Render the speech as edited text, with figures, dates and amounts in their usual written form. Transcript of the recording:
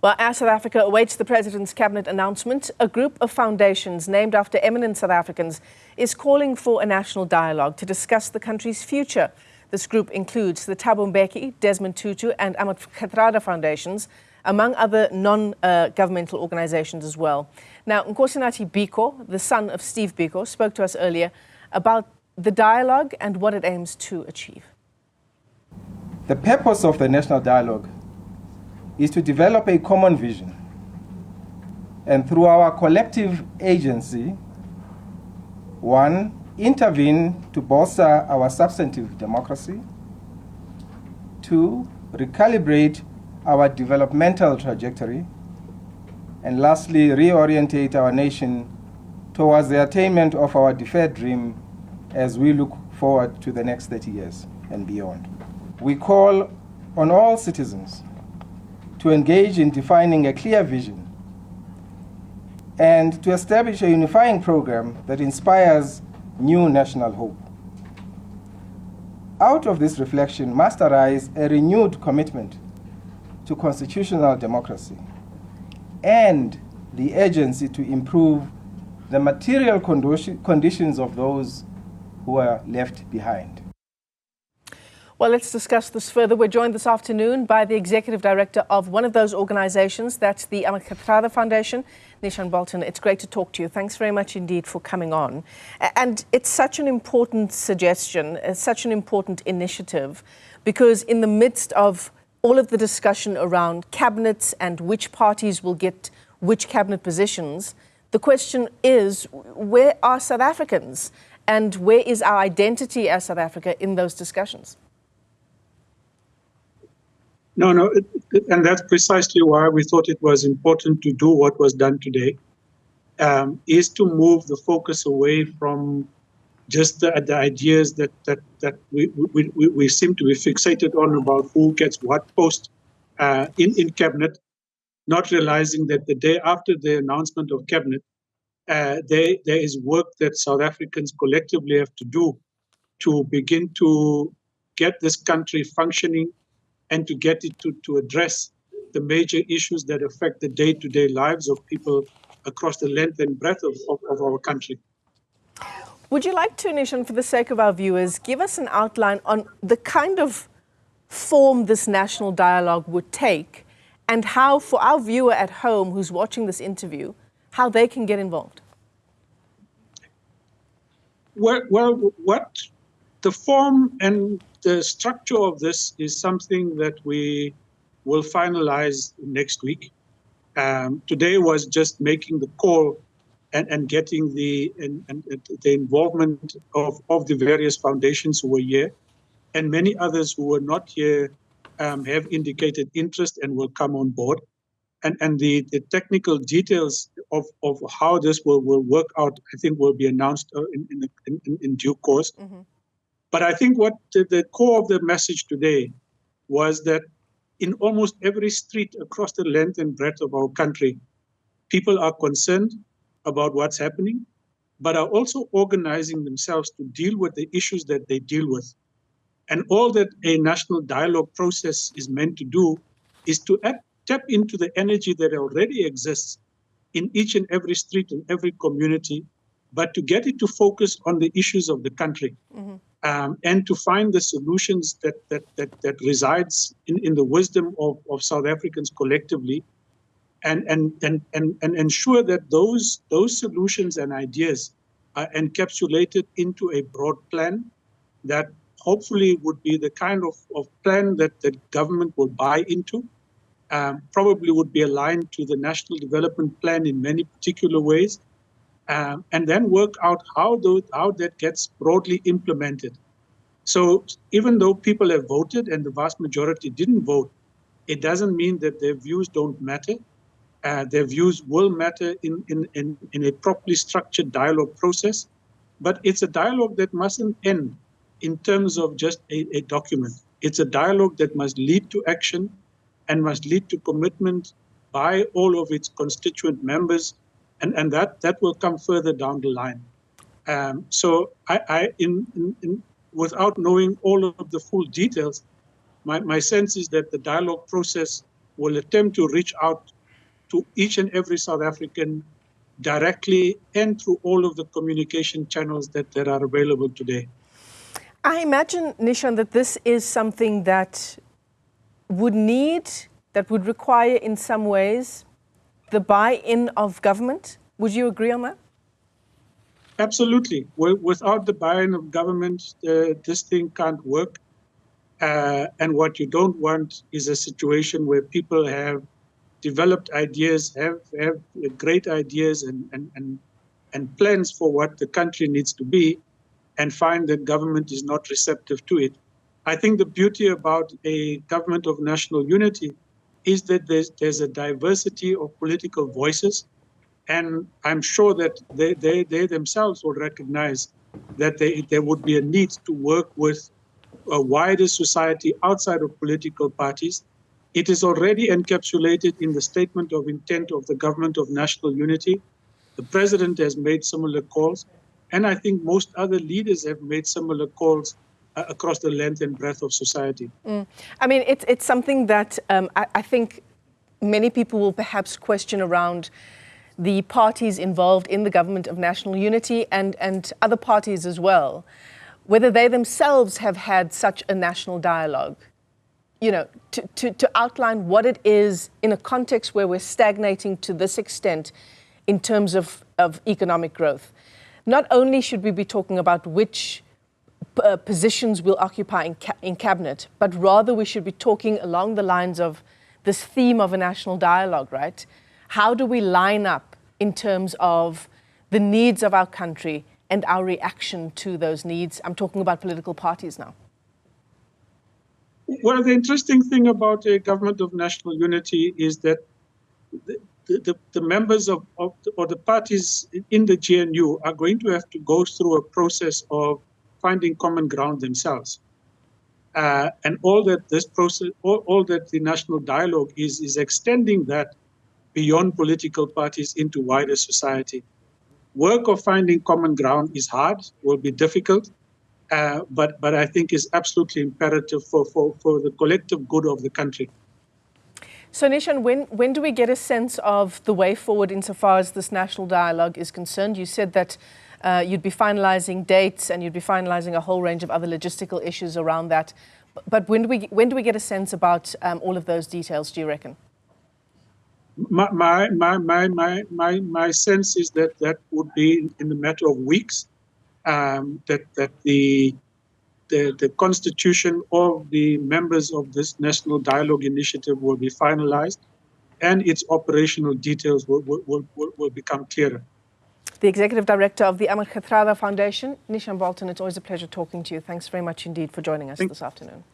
Well, as South Africa awaits the President's cabinet announcement, a group of foundations named after eminent South Africans is calling for a national dialogue to discuss the country's future. This group includes the Thabo Mbeki, Desmond Tutu and Ahmed Kathrada foundations, among other non-governmental organizations as well. Now, Nkosinathi Biko, the son of Steve Biko, spoke to us earlier about the dialogue and what it aims to achieve. The purpose of the national dialogue is to develop a common vision, and through our collective agency, 1, intervene to bolster our substantive democracy, 2, recalibrate our developmental trajectory, and lastly, reorientate our nation towards the attainment of our deferred dream as we look forward to the next 30 years and beyond. We call on all citizens to engage in defining a clear vision and to establish a unifying program that inspires new national hope. Out of this reflection must arise a renewed commitment to constitutional democracy and the urgency to improve the material conditions of those who are left behind. Well, let's discuss this further. We're joined this afternoon by the executive director of one of those organizations. That's the Ahmed Kathrada Foundation, Neeshan Balton. It's great to talk to you. Thanks very much indeed for coming on. And it's such an important suggestion, such an important initiative, because in the midst of all of the discussion around cabinets and which parties will get which cabinet positions, the question is, where are South Africans? And where is our identity as South Africa in those discussions? No, and that's precisely why we thought it was important to do what was done today, is to move the focus away from just the ideas that we seem to be fixated on about who gets what post in cabinet, not realizing that the day after the announcement of cabinet, there is work that South Africans collectively have to do to begin to get this country functioning and to get it to address the major issues that affect the day-to-day lives of people across the length and breadth of our country. Would you like to, Neeshan, for the sake of our viewers, give us an outline on the kind of form this national dialogue would take and how, for our viewer at home who's watching this interview, how they can get involved? Well, what the form and the structure of this is something that we will finalize next week. Today was just making the call and getting the involvement of the various foundations who were here, and many others who were not here have indicated interest and will come on board. And the technical details of how this will work out, I think, will be announced in due course. Mm-hmm. But I think what the core of the message today was that in almost every street across the length and breadth of our country, people are concerned about what's happening, but are also organizing themselves to deal with the issues that they deal with. And all that a national dialogue process is meant to do is to tap into the energy that already exists in each and every street and every community, but to get it to focus on the issues of the country. Mm-hmm. And to find the solutions that resides in the wisdom of South Africans collectively, and ensure that those solutions and ideas are encapsulated into a broad plan that hopefully would be the kind of plan that the government will buy into, probably would be aligned to the National Development Plan in many particular ways, and then work out how that gets broadly implemented. So even though people have voted and the vast majority didn't vote, it doesn't mean that their views don't matter. Their views will matter in a properly structured dialogue process, but it's a dialogue that mustn't end in terms of just a document. It's a dialogue that must lead to action and must lead to commitment by all of its constituent members, and that will come further down the line. So without knowing all of the full details, my sense is that the dialogue process will attempt to reach out to each and every South African directly and through all of the communication channels that are available today. I imagine, Neeshan, that this is something that would require in some ways the buy-in of government. Would you agree on that? Absolutely. Without the buy-in of government, this thing can't work. And what you don't want is a situation where people have developed ideas, have great ideas and plans for what the country needs to be, and find that government is not receptive to it. I think the beauty about a government of national unity is that there's a diversity of political voices, and I'm sure that they themselves will recognize that there would be a need to work with a wider society outside of political parties. It is already encapsulated in the statement of intent of the government of national unity. The president has made similar calls, and I think most other leaders have made similar calls across the length and breadth of society. I mean, it's something that I think many people will perhaps question around the parties involved in the government of national unity and other parties as well, whether they themselves have had such a national dialogue, you know, to outline what it is in a context where we're stagnating to this extent in terms of economic growth. Not only should we be talking about which positions we'll occupy in cabinet, but rather we should be talking along the lines of this theme of a national dialogue, right? How do we line up in terms of the needs of our country and our reaction to those needs? I'm talking about political parties now. Well, the interesting thing about a government of national unity is that the members or the parties in the GNU are going to have to go through a process of finding common ground themselves. And all that this process, all that the national dialogue is extending that beyond political parties into wider society. Work of finding common ground is hard, will be difficult, but I think is absolutely imperative for the collective good of the country. So Neeshan, when do we get a sense of the way forward insofar as this national dialogue is concerned? You said that you'd be finalizing dates and you'd be finalizing a whole range of other logistical issues around that. But when do we get a sense about all of those details, do you reckon? My sense is that would be in the matter of weeks, that the constitution of the members of this National Dialogue Initiative will be finalized and its operational details will become clearer. The Executive Director of the Kathrada Foundation, Neeshan Balton, it's always a pleasure talking to you. Thanks very much indeed for joining us this afternoon.